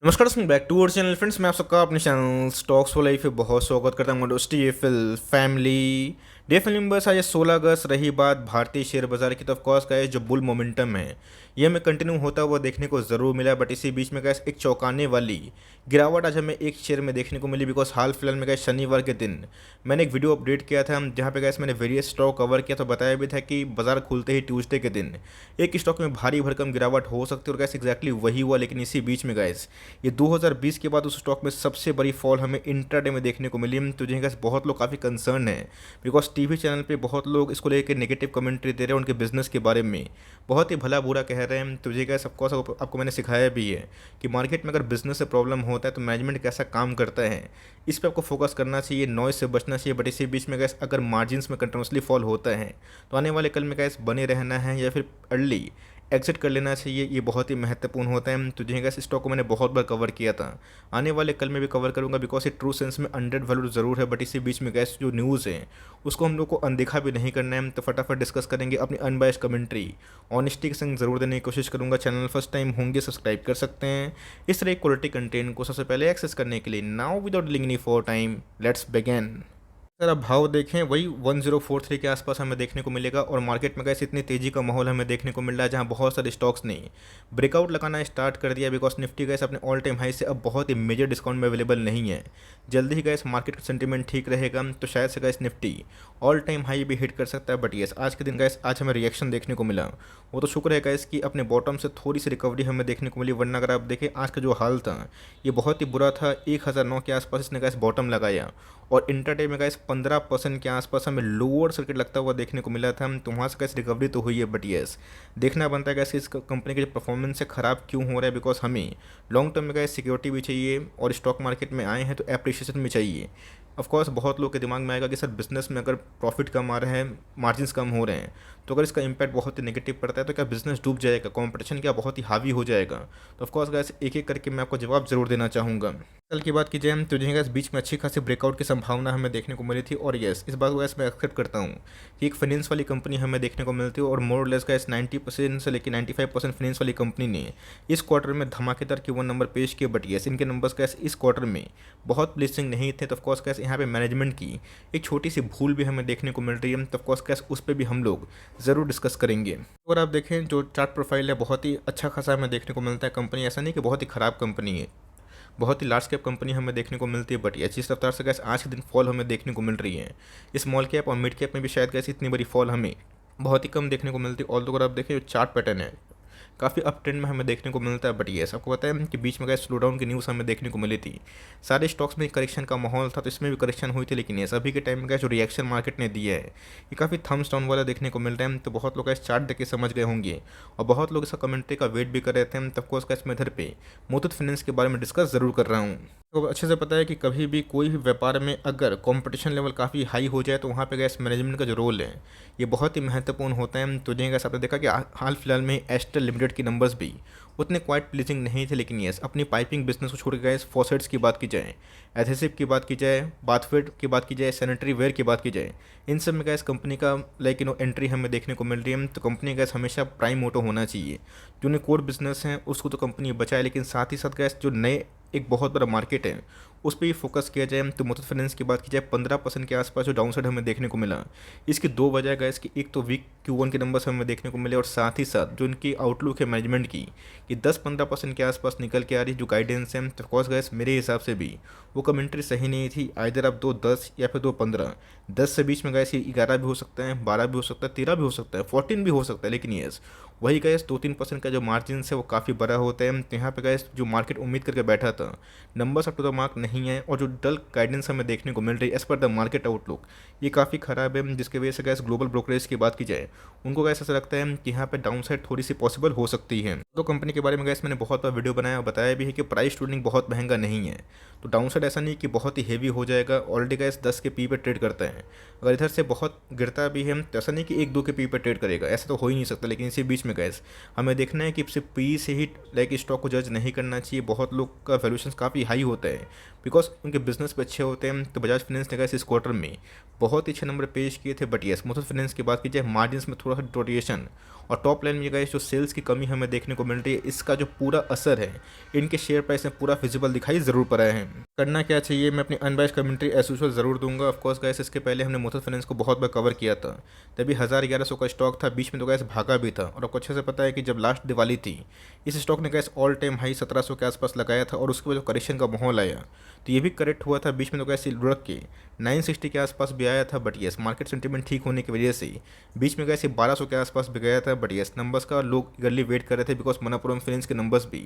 नमस्कार दोस्तों, back to our channel friends. मैं आप सबका अपने चैनल स्टॉक्स फॉर लाइफ पे बहुत स्वागत करता हूँ दोस्ती। ये fill family day fill numbers आज 16 अगस्त। रही बात भारतीय शेयर बाजार की, तो ऑफकोर्स गाइस जो बुल मोमेंटम है ये हमें कंटिन्यू होता हुआ देखने को ज़रूर मिला, बट इसी बीच में गाइस एक चौंकाने वाली गिरावट आज हमें एक शेयर में देखने को मिली। बिकॉज हाल फिलहाल में गाइस शनिवार के दिन मैंने एक वीडियो अपडेट किया था जहाँ पे गाइस मैंने वेरियस स्टॉक कवर किया, तो बताया भी था कि बाजार खुलते ही ट्यूसडे के दिन एक स्टॉक में भारी भरकम गिरावट हो सकती है, और गाइस एग्जैक्टली वही हुआ। लेकिन इसी बीच में गाइस ये 2020 के बाद उस स्टॉक में सबसे बड़ी फॉल हमें इंट्राडे में देखने को मिली। तो जिनका बहुत लोग काफ़ी कंसर्न है, बिकॉज टीवी चैनल पे बहुत लोग इसको लेकर नेगेटिव कमेंट्री दे रहे हैं, उनके बिजनेस के बारे में बहुत ही भला बुरा कह रहे हैं। तो जी गैस सबको आपको मैंने सिखाया भी है कि मार्केट में अगर बिजनेस से प्रॉब्लम होता है तो मैनेजमेंट कैसा काम करता है, इस पर आपको फोकस करना चाहिए, नॉइस से बचना चाहिए। बट इसी बीच में गैस अगर मार्जिन में कंटिन्यूसली फॉल होता है तो आने वाले कल में गैस बने रहना है या फिर अर्ली एग्जिट कर लेना चाहिए, ये बहुत ही महत्वपूर्ण होता है। तो जी गैस स्टॉक को मैंने बहुत बार कवर किया था, आने वाले कल में भी कवर करूंगा, बिकॉज ये ट्रू सेंस में अंडर वैल्यू ज़रूर है। बट इसी बीच में गैस जो न्यूज़ है उसको हम लोग को अनदेखा भी नहीं करना है। तो फटाफट डिस्कस करेंगे, अपनी अनबायस्ड कमेंट्री ऑनेस्टी के संग ज़रूर देने की कोशिश करूंगा। चैनल फर्स्ट टाइम होंगे सब्सक्राइब कर सकते हैं इस तरह क्वालिटी कंटेंट को सबसे पहले एक्सेस करने के लिए। Now without dealing any for time, let's begin. अगर आप भाव देखें वही 1043 के आसपास हमें देखने को मिलेगा, और मार्केट में कैसे इतनी तेज़ी का माहौल हमें देखने को मिल रहा है जहां बहुत सारे स्टॉक्स ने ब्रेकआउट लगाना स्टार्ट कर दिया। बिकॉज निफ्टी गैस अपने ऑल टाइम हाई से अब बहुत ही मेजर डिस्काउंट में अवेलेबल नहीं है। जल्दी ही गैस मार्केट का सेंटीमेंट ठीक रहेगा तो शायद से gas Nifty all time high भी हिट कर सकता है। बट यस आज के दिन गैस आज हमें रिएक्शन देखने को मिला, वो तो शुक्र है गैस कि अपने बॉटम से थोड़ी सी रिकवरी हमें देखने को मिली। वरना अगर आप देखें आज का जो हाल था ये बहुत ही बुरा था। 1009 के आसपास इसने गैस बॉटम लगाया, और इंटरडे में गाइस 15% के आसपास हमें लोअर सर्किट लगता हुआ देखने को मिला था। तो वहाँ से गाइस रिकवरी तो हुई है, बट यस देखना बनता है गाइस इस कंपनी के जो परफॉर्मेंस है ख़राब क्यों हो रहा है। बिकॉज हमें लॉन्ग टर्म में गाइस सिक्योरिटी भी चाहिए, और स्टॉक मार्केट में आए हैं तो एप्रिशिएशन भी चाहिए। ऑफकोर्स बहुत लोग के दिमाग में आएगा कि सर बिजनेस में अगर प्रॉफिट कम आ रहे हैं, मार्जिन कम हो रहे हैं, तो अगर इसका इम्पैक्ट बहुत ही नेगेटिव पड़ता है तो क्या बिजनेस डूब जाएगा, कंपटीशन क्या बहुत ही हावी हो जाएगा। तो ऑफकोर्स गाइस एक एक करके मैं आपको जवाब जरूर देना चाहूँगा। कल की बात की जाए तो जिनका इस बीच में अच्छी खासी ब्रेकआउट की संभावना हमें देखने को मिली थी। और यस इस बात को गैस मैं एक्सेप्ट करता हूँ कि एक फाइनेंस वाली कंपनी हमें देखने को मिलती है, और मोर लेस गैस 90% से लेकर 95% फाइनेंस वाली कंपनी ने इस क्वार्टर में धमाकेदार Q1 नंबर पेश किए। बट यस इनके नंबर्स गैस इस क्वार्टर में बहुत प्लीसिंग नहीं थे। तो ऑफकोर्स गैस यहाँ पे मैनेजमेंट की एक छोटी सी भूल भी हमें देखने को मिल रही है। तो ऑफकोर्स गैस उस पर भी हम लोग ज़रूर डिस्कस करेंगे। अगर आप देखें जो चार्ट प्रोफाइल है बहुत ही अच्छा खासा हमें देखने को मिलता है। कंपनी ऐसा नहीं कि बहुत ही ख़राब कंपनी है, बहुत ही लार्ज कैप कंपनी हमें देखने को मिलती है। बट ये जिस रफ्तार से गैस आज के दिन फॉल हमें देखने को मिल रही है, स्मॉल कैप और मिड कैप में भी शायद गैस इतनी बड़ी फॉल हमें बहुत ही कम देखने को मिलती है। ऑल तो अगर आप देखें जो चार्ट पैटर्न है काफ़ी अप ट्रेंड में हमें देखने को मिलता है। बट ये आपको पता है कि बीच में गए स्लो डाउन की न्यूज़ हमें देखने को मिली थी। सारे स्टॉक्स में करेक्शन का माहौल था, तो इसमें भी करेक्शन हुई थी। लेकिन ये अभी के टाइम में गए जो रिएक्शन मार्केट ने दिया है ये काफ़ी थम्स डाउन वाला देखने को मिल रहा है। तो बहुत लोग इस चार्ट देख के समझ गए होंगे, और बहुत लोग इसका कमेंट्री का वेट भी कर रहे थे। तब कोर्स का इसमें इधर पे मुथूट फाइनेंस के बारे में डिस्कस ज़रूर कर रहा हूँ। तो अच्छे से पता है कि कभी भी कोई भी व्यापार में अगर कंपटीशन लेवल काफ़ी हाई हो जाए तो वहाँ पे गैस मैनेजमेंट का जो रोल है ये बहुत ही महत्वपूर्ण होता है। तो जी गैस आपने देखा कि हाल फिलहाल में एस्टर लिमिटेड की नंबर्स भी उतने क्वाइट प्लीजिंग नहीं थे। लेकिन यस अपनी पाइपिंग बिजनेस को छोड़ के गैस फॉसेट्स की बात की जाए, एडहेसिव की बात की जाए, बाथफिट की बात की जाए, सैनिटरी वेयर की बात की जाए, इन सब में गैस कंपनी का एंट्री हमें देखने को मिल रही है। तो कंपनी गैस हमेशा प्राइम मोटो होना चाहिए, जो उन्हें कोर बिजनेस है उसको तो कंपनी बचाए, लेकिन साथ ही साथ गैस जो नए एक बहुत बड़ा मार्केट है उस पर भी फोकस किया जाए। तो मुथूट फाइनेंस की बात की जाए 15% के आसपास जो डाउनसाइड हमें देखने को मिला, इसकी दो वजह गैस कि एक तो वीक Q1 के नंबर्स हमें देखने को मिले, और साथ ही साथ जो इनकी आउटलुक है मैनेजमेंट की कि 10-15% के आसपास निकल के आ रही जो गाइडेंस है। तो ऑफकोर्स गैस मेरे हिसाब से भी वो कमेंट्री सही नहीं थी। आइधर आप 2.10 या फिर 2.15, 10 से बीच में गैस ये 11 भी हो सकता है, 12 भी हो सकता है, 13 भी हो सकता है, 14 भी हो सकता है। लेकिन यस वही गैस 2-3% का जो मार्जिन है वो काफ़ी बड़ा होता है। तो यहाँ पे गैस जो मार्केट उम्मीद करके बैठा था numbers up to the mark नहीं है, और जो डल गाइडेंस हमें देखने को मिल रही है as per the market outlook ये काफ़ी ख़राब है। जिसकी वजह से गैस ग्लोबल ब्रोकरेज की बात की जाए उनको गैस ऐसा लगता है कि यहाँ पे डाउन साइड थोड़ी सी पॉसिबल हो सकती है। तो कंपनी के बारे में गैस मैंने बहुत बार वीडियो बनाया और बताया भी है कि प्राइस ट्रेडिंग बहुत महंगा नहीं है। तो डाउन साइड ऐसा नहीं कि बहुत ही हेवी हो जाएगा, ऑलरेडी गैस 10 के पी पे ट्रेड करता है। अगर इधर से बहुत गिरता भी है तो ऐसा नहीं कि 1-2 के पी पे ट्रेड करेगा, ऐसा तो हो ही नहीं सकता। लेकिन इसी बीच में गैस हमें देखना है कि सिर्फ पी से ही स्टॉक को जज नहीं करना चाहिए। बहुत लोग का वैल्यूएशन काफ़ी हाई होता है, बिकॉज उनके बिजनेस पे अच्छे होते हैं। तो बजाज फाइनेंस ने गैस इस क्वार्टर में बहुत ही अच्छे नंबर पेश किए थे। बट येस मुथूट फाइनेंस की बात की जाए, मार्जिन में थोड़ा सा डिटोरिएशन और टॉप लाइन में गैस जो सेल्स की कमी हमें देखने को मिल रही है, इसका जो पूरा असर है इनके शेयर प्राइस में पूरा विजिबल दिखाई ज़रूर पड़ा है। करना क्या चाहिए, मैं अपनी अनबाइस्ड कमेंट्री एज यूजुअल ज़रूर दूंगा। ऑफकोर्स गैस इसके पहले हमने मुथूट फाइनेंस को बहुत बार कवर किया था, तभी 1100 का स्टॉक था, बीच में तो गैस भागा भी था। और आपको अच्छे से पता है कि जब लास्ट दिवाली थी इस स्टॉक ने गैस ऑल टाइम हाई 1700 के आसपास लगाया था, और उसके बाद जो करेक्शन का माहौल आया तो ये भी करेक्ट हुआ था। बीच में तो गैस लुढ़क के 960 के आसपास भी आया था। बट येस मार्केट सेंटीमेंट ठीक होने की वजह से बीच में गैस 1200 के आसपास भी गया था। बट येस नंबर्स का लोग ईगरली वेट कर रहे थे, बिकॉज मनप्पुरम फाइनेंस के नंबर्स भी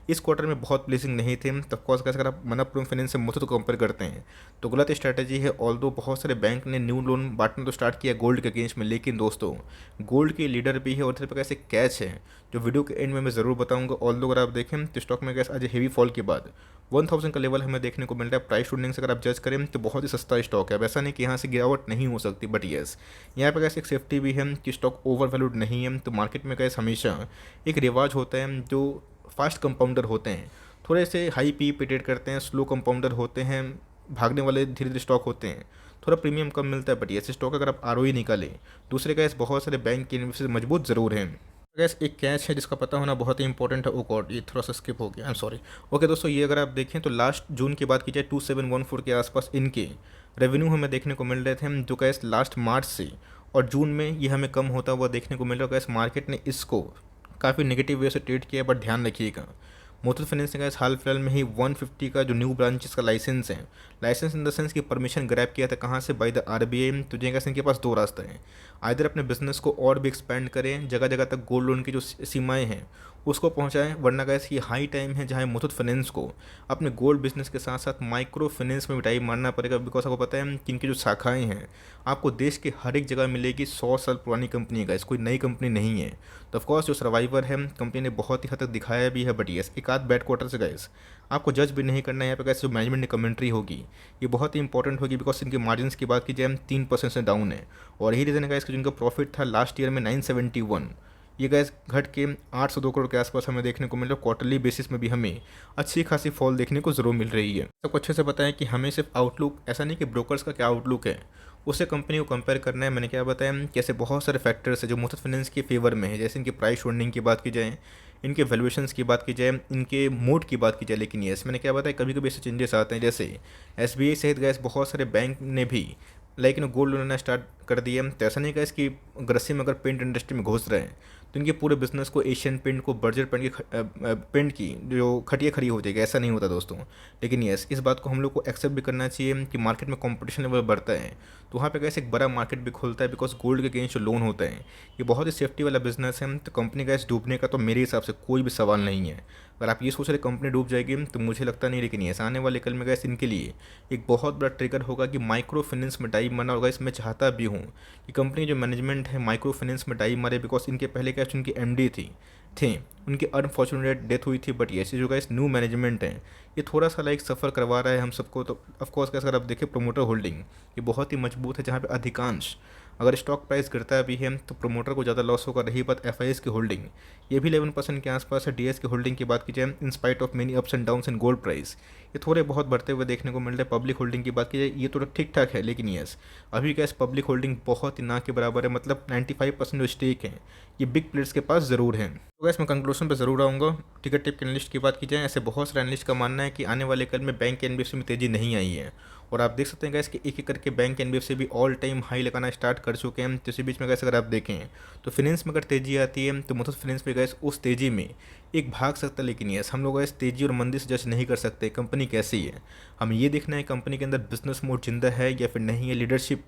इस क्वार्टर में बहुत प्लेसिंग नहीं थे। तब कोर्स गैस अगर आप मनप्पुरम फाइनेंस से मुथूट को कंपेयर करते हैं तो गलत स्ट्रैटेजी है। ऑल्दो बहुत सारे बैंक ने न्यू लोन बांटना तो स्टार्ट किया गोल्ड के अगेंस्ट में, लेकिन दोस्तों गोल्ड के लीडर भी है और इधर पर कैसे कैच है जो वीडियो के एंड में मैं ज़रूर बताऊंगा। ऑल्दो अगर आप देखें तो स्टॉक में गैस आज हेवी फॉल के बाद 1000 का लेवल हमें देखने को मिल रहा है। प्राइस टू से अगर आप जज करें तो बहुत ही सस्ता स्टॉक है। वैसा नहीं कि यहाँ से गिरावट नहीं हो सकती, बट येस यहाँ पर गैस एक सेफ्टी भी है कि स्टॉक ओवर वैल्यूड नहीं है। तो मार्केट में गैस हमेशा एक रिवाज होता है, जो फास्ट कंपाउंडर होते हैं थोड़े से हाई पी पे ट्रेड करते हैं, स्लो कंपाउंडर होते हैं, भागने वाले धीरे धीरे स्टॉक होते हैं, थोड़ा प्रीमियम कम मिलता है। बट ऐसे स्टॉक अगर आप आर निकालें दूसरे गैस बहुत सारे बैंक के इन्वेस्टर मजबूत ज़रूर हैं। गैस एक कैच है जिसका पता होना बहुत ही इंपॉर्टेंट है। ओ गॉड, ये थोड़ा सा स्किप हो गया, आई एम सॉरी। ओके दोस्तों, ये अगर आप देखें तो लास्ट जून की बात की जाए 2714 के आसपास इनके रेवेन्यू हमें देखने को मिल रहे थे, जो गैस लास्ट मार्च से और जून में ये हमें कम होता हुआ देखने को मिल रहा है। गैस मार्केट ने इसको काफ़ी नेगेटिव वे से ट्रीट किया, बट ध्यान रखिएगा मुथूट फाइनेंस ने हाल फिलहाल में ही 150 का जो न्यू ब्रांचेस का लाइसेंस है, लाइसेंस इन द सेंस की परमिशन ग्रैब किया था कहाँ से, बाय द आरबीआई। तो जैसे इनके पास दो रास्ते हैं, आइधर अपने बिजनेस को और भी एक्सपेंड करें, जगह जगह तक गोल्ड लोन की जो सीमाएं हैं उसको पहुंचाएं, वरना गैस ये हाई टाइम है जहाँ मुथूट फाइनेंस को अपने गोल्ड बिजनेस के साथ साथ माइक्रो फाइनेंस में भी टाइम मारना पड़ेगा। बिकॉज आपको पता है कि इनकी जो शाखाएं हैं आपको देश के हर एक जगह मिलेगी। 100 साल पुरानी कंपनी है गैस, कोई नई कंपनी नहीं है। तो ऑफकोर्स जो सर्वाइवर है कंपनी ने बहुत ही हद तक दिखाया भी है। बट येस एक आध बैड क्वार्टर से गैस आपको जज भी नहीं करना है। यहाँ पे गैस जो मैनेजमेंट ने कमेंट्री होगी ये बहुत ही इंपॉर्टेंट होगी, बिकॉज इनके मार्जिन की बात की जाए 3% से डाउन है। और यही रीज़न है गैस कि जिनका प्रॉफिट था लास्ट ईयर में 971, ये गैस घट के 802 करोड़ के आसपास हमें देखने को मिल रहा है। क्वार्टरली बेसिस में भी हमें अच्छी खासी फॉल देखने को ज़रूर मिल रही है। सबको अच्छे से पता है कि हमें सिर्फ आउटलुक, ऐसा नहीं कि ब्रोकर्स का क्या आउटलुक है उससे कंपनी को कंपेयर करना है। मैंने क्या बताया कि ऐसे बहुत सारे फैक्टर्स है जो मुथूट फाइनेंस के फेवर में है, जैसे इनकी प्राइस होल्डिंग की बात की जाए, इनके वैल्यूएशंस की बात की जाए, इनके मोड की बात की जाए। लेकिन येस मैंने क्या बताया कभी कभी ऐसे चेंजेस आते हैं, जैसे एसबीआई सहित गैस बहुत सारे बैंक ने भी लाइक गोल्ड लोन लेना स्टार्ट कर दिया। तो ऐसा नहीं गैस कि ग्रसिम अगर पेंट इंडस्ट्री में घुस रहे हैं तो इनके पूरे बिजनेस को एशियन पेंट को बर्जर पेंट की जो खटिया खड़ी हो जाएगी, ऐसा नहीं होता दोस्तों। लेकिन यस इस बात को हम लोग को एक्सेप्ट भी करना चाहिए कि मार्केट में कंपटीशन लेवल बढ़ता है तो वहाँ पे कैसे एक बड़ा मार्केट भी खुलता है, बिकॉज गोल्ड के अगेंस्ट जो लोन होता है ये बहुत ही सेफ्टी वाला बिजनेस है। तो कंपनी गैस डूबने का तो मेरे हिसाब से कोई भी सवाल नहीं है। अगर आप ये सोच रहे कंपनी डूब जाएगी तो मुझे लगता नहीं, लेकिन ऐसा आने वाले कल में गैस इनके लिए एक बहुत बड़ा ट्रिगर होगा कि माइक्रो फाइनेंस में डाइव मारना होगा। इसमें चाहता भी हूँ कि कंपनी जो मैनेजमेंट है माइक्रो फाइनेंस में डाइव मारे, बिकॉज इनके पहले क्या उनकी एमडी थे उनकी अनफॉर्चुनेट डेथ हुई थी। बट ऐसे जो गाइस न्यू मैनेजमेंट है ये थोड़ा सा लाइक सफ़र करवा रहा है हम सबको। तो ऑफकोर्स कैसे अगर आप देखें प्रोमोटर होल्डिंग ये बहुत ही मजबूत है, जहाँ पे अधिकांश अगर स्टॉक प्राइस गिरता भी है तो प्रोमोटर को ज़्यादा लॉस होगा। रही बात एफआईएस की होल्डिंग, ये भी 11% के आसपास है। डीएस की होल्डिंग की बात की जाए, in spite of many ups and downs in gold price ये थोड़े बहुत बढ़ते हुए देखने को मिल रहे हैं। पब्लिक होल्डिंग की बात की जाए ये तो ठीक ठाक है, लेकिन यस अभी गैस पब्लिक होल्डिंग बहुत ही ना के बराबर है। मतलब 95% जो स्टेक है ये बिग प्लेयर्स के पास ज़रूर है। तो गैस मैं कंक्लूजन पर ज़रूर आऊँगा। टिकट टिप के एनालिस्ट की बात की जाए, ऐसे बहुत सारे एनालिस्ट का मानना है कि आने वाले कल में बैंक के एनबीएफसी में तेज़ी नहीं आई है। और आप देख सकते हैं गैस कि एक एक करके बैंक एनबीएफसी भी ऑल टाइम हाई लगाना स्टार्ट कर चुके हैं। तो इसी बीच में गैस अगर आप देखें तो फिनेंस में अगर तेज़ी आती है तो मुथूट फाइनेंस में गैस उस तेज़ी में एक भाग सकता है। लेकिन यस हम लोग गैस तेज़ी और मंदी से जज नहीं कर सकते कंपनी कैसी है। हमें ये देखना है कंपनी के अंदर बिजनेस मोड जिंदा है या फिर नहीं है, लीडरशिप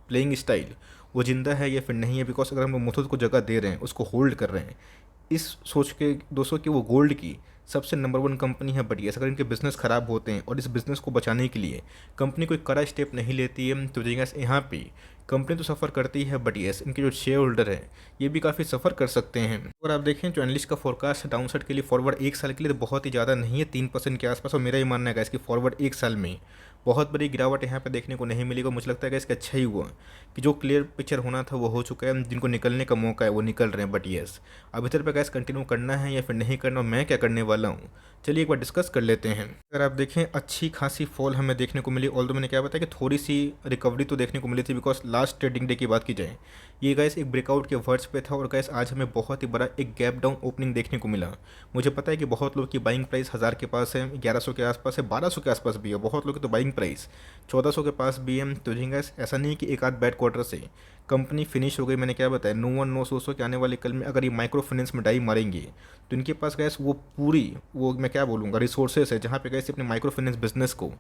प्लेइंग स्टाइल वो जिंदा है या फिर नहीं है। बिकॉज अगर हम मुथूट को जगह दे रहे हैं, उसको होल्ड कर रहे हैं इस सोच के दोस्तों कि वो गोल्ड की सबसे नंबर 1 कंपनी है। बट यस अगर इनके बिज़नेस ख़राब होते हैं और इस बिज़नेस को बचाने के लिए कंपनी कोई कड़ा स्टेप नहीं लेती है तो यहाँ पे कंपनी तो सफ़र करती है। बट यस इनके जो शेयर होल्डर है ये भी काफ़ी सफ़र कर सकते हैं। अगर आप देखें जो एनालिस्ट का फोरकास्ट है डाउनसाइड के लिए फॉरवर्ड एक साल के लिए तो बहुत ही ज़्यादा नहीं है, 3% के आसपास। और मेरा ये मानना है इसकी फॉरवर्ड एक साल में बहुत बड़ी गिरावट यहाँ पे देखने को नहीं मिलेगा। मुझे लगता है कि इसका अच्छा ही हुआ कि जो क्लियर पिक्चर होना था वो हो चुका है, जिनको निकलने का मौका है वो निकल रहे हैं। बट येस अब इधर पे गैस कंटिन्यू करना है या फिर नहीं करना, मैं क्या करने वाला हूँ। चलिए एक बार डिस्कस कर लेते हैं। अगर आप देखें अच्छी खासी फॉल हमें देखने को मिली, ऑल्दो मैंने क्या बताया कि थोड़ी सी रिकवरी तो देखने को मिली थी बिकॉज लास्ट ट्रेडिंग डे की बात की जाए ये गाइस एक ब्रेकआउट के वर्ड्स पे था और गाइस आज हमें बहुत ही बड़ा एक गैप डाउन ओपनिंग देखने को मिला। मुझे पता है कि बहुत लोग की बाइंग प्राइस 1000 के पास है, 1100 के आसपास है, 1200 के आसपास भी है, बहुत लोग की तो बाइंग प्राइस 1400 के पास भी है। तो जी गाइस ऐसा नहीं कि एक आध बैड क्वार्टर से कंपनी फिनिश हो गई। मैंने क्या बताया, नो वन नो सो कि आने वाले कल में अगर ये माइक्रो फाइनेंस में डाई मारेंगे तो इनके पास गैस वो पूरी वो मैं क्या बोलूँगा रिसोर्सेस है जहाँ पे गैस अपने माइक्रो फाइनेंस बिजनेस को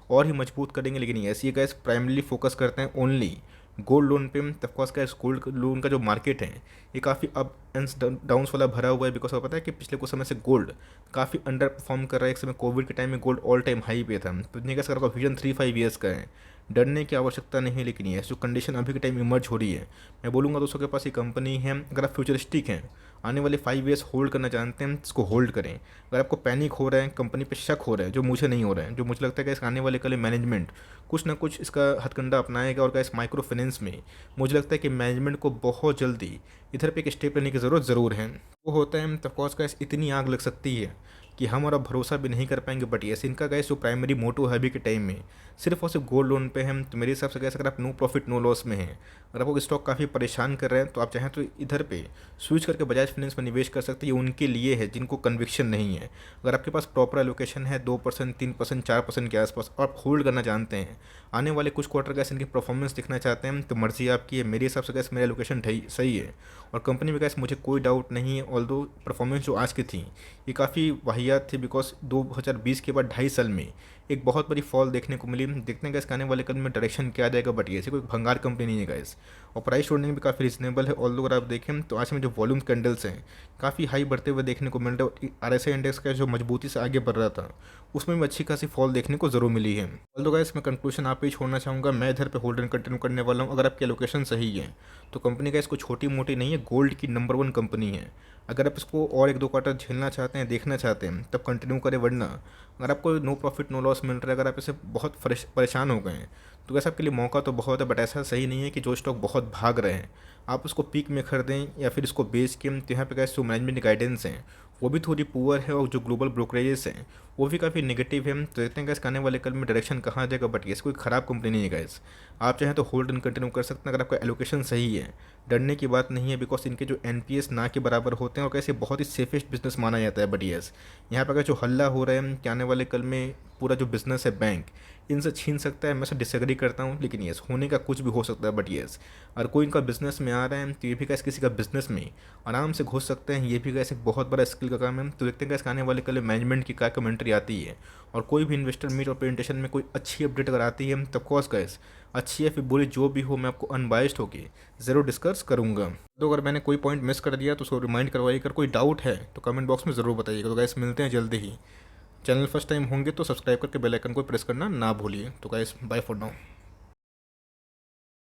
और ही मजबूत करेंगे। लेकिन ऐसी गैस प्राइमरली फोकस करते हैं ओनली गोल्ड लोन पे। ऑफकोर्स का गोल्ड लोन का जो मार्केट है ये काफ़ी अप एंड डाउन्स वाला भरा हुआ है बिकॉज पता है कि पिछले कुछ समय से गोल्ड काफ़ी अंडर परफॉर्म कर रहा है। एक समय कोविड के टाइम में गोल्ड ऑल टाइम हाई पे था। तो इतने का विजन 3-5 ईयर्स का है, डरने की आवश्यकता नहीं है। लेकिन ये जो कंडीशन अभी के टाइम इमर्ज हो रही है, मैं बोलूँगा दोस्तों के पास ये कंपनी है, अगर आप फ्यूचरिस्टिक हैं आने वाले 5 ईयर्स होल्ड करना जानते हैं इसको होल्ड करें। अगर आपको पैनिक हो रहा है, कंपनी पे शक हो रहा है, जो मुझे नहीं हो रहा है, जो मुझे लगता है कि इसका आने वाले कल मैनेजमेंट कुछ ना कुछ इसका हथकंडा अपनाएगा और इस माइक्रो फाइनेंस में मुझे लगता है कि मैनेजमेंट को बहुत जल्दी इधर पे एक स्टेप लेने की ज़रूरत ज़रूर है। वो होता है तो ऑफकोर्स का इतनी आग लग सकती है कि हम और अब भरोसा भी नहीं कर पाएंगे। बट ये इनका गैस जो प्राइमरी मोटो है अभी के टाइम में सिर्फ और सिर्फ गोल्ड लोन पे है। तो मेरे हिसाब से गैस अगर आप नो प्रॉफिट नो लॉस में हैं, अगर आपको स्टॉक काफ़ी परेशान कर रहे हैं तो आप चाहें तो इधर पे स्विच करके बजाज फाइनेंस में निवेश कर सकते हैं। ये उनके लिए है जिनको कन्विक्शन नहीं है। अगर आपके पास प्रॉपर एलोकेशन है 2%, 3%, 4% के आसपास और आप होल्ड करना जानते हैं, आने वाले कुछ क्वार्टर गैस इनकी परफॉर्मेंस दिखना चाहते हैं तो मर्जी आपकी है। मेरे हिसाब से गैस मेरा एलोकेशन सही है और कंपनी में गैस मुझे कोई डाउट नहीं है। ऑल्दो परफॉर्मेंस जो आज की थी ये काफ़ी वाहियात थी बिकॉज 2020 के बाद 2.5 साल में एक बहुत बड़ी फॉल देखने को मिली। देखते हैं गैस आने वाले कल में डायरेक्शन क्या जाएगा। बट ये कोई भंगार कंपनी नहीं है गैस और प्राइस होल्डिंग भी काफ़ी रिजनेबल है। ऑल्दो अगर आप देखें तो आज में जो वॉल्यूम कैंडल्स हैं काफ़ी हाई बढ़ते हुए देखने को मिल रहा है। RSI इंडेक्स का जो मजबूती से आगे बढ़ रहा था उसमें भी अच्छी खासी फॉल देखने को जरूर मिली है। ऑल्दो गाइस मैं कंक्लूजन आप ही छोड़ना चाहूँगा, मैं इधर पे होल्ड एंड कंटिन्यू करने वाला हूँ। अगर आपकी लोकेशन सही है तो कंपनी का इसको छोटी मोटी नहीं है, गोल्ड की नंबर 1 कंपनी है। अगर आप इसको और 1-2 क्वार्टर झेलना चाहते हैं, देखना चाहते हैं तब कंटिन्यू करें, वरना अगर आपको नो प्रॉफिट नो लॉस मिल रहा है, अगर आप इससे बहुत परेशान हो गए हैं तो वैसे आपके लिए मौका तो बहुत है। बट ऐसा सही नहीं है कि जो स्टॉक बहुत भाग रहे हैं आप उसको पीक में खरीदें या फिर इसको बेच के। तो यहाँ पे गैस जो मैनेजमेंट गाइडेंस हैं वो भी थोड़ी पुअर है और जो ग्लोबल ब्रोकरेजेस हैं वो भी काफ़ी नेगेटिव है। तो देखते हैं गैस आने वाले कल में डायरेक्शन कहाँ जाएगा। बट ये कोई ख़राब कंपनी नहीं है गैस, आप चाहें तो होल्ड एंड कंटिन्यू कर सकते हैं अगर आपका एलोकेशन सही है। डरने की बात नहीं है बिकॉज इनके जो NPS ना के बराबर होते हैं और कैसे बहुत ही सेफेस्ट बिजनेस माना जाता है। बट यस यहाँ पर अगर जो हल्ला हो रहा है कि आने वाले कल में पूरा जो बिजनेस है बैंक इनसे छीन सकता है, मैं से डिसएग्री करता हूँ। लेकिन यस होने का कुछ भी हो सकता है। बट यस अगर कोई इनका बिजनेस में आ रहा है तो ये भी कैसे किसी का बिजनेस में आराम से घुस सकते हैं, ये भी कैसे बहुत बड़ा स्किल का काम है। तो देखते हैं कैसे आने वाले कल मैनेजमेंट की क्या कमेंट्री आती है और कोई भी इन्वेस्टर मीट और प्रेजेंटेशन में कोई अच्छी अपडेट अगर आती है तो ऑफकोर्स गैस अच्छी है फिर बुरी जो भी हो मैं आपको अनबाइस्ड होकर ज़रूर डिस्कस करूँगा। तो अगर मैंने कोई पॉइंट मिस कर दिया तो उसको रिमाइंड करवाइए। अगर कोई डाउट है तो कमेंट बॉक्स में ज़रूर बताइएगा। तो गैस मिलते हैं जल्दी ही। चैनल फर्स्ट टाइम होंगे तो सब्सक्राइब करके बेल आइकन को प्रेस करना ना भूलिए। तो गाइस बाय फॉर नाउ।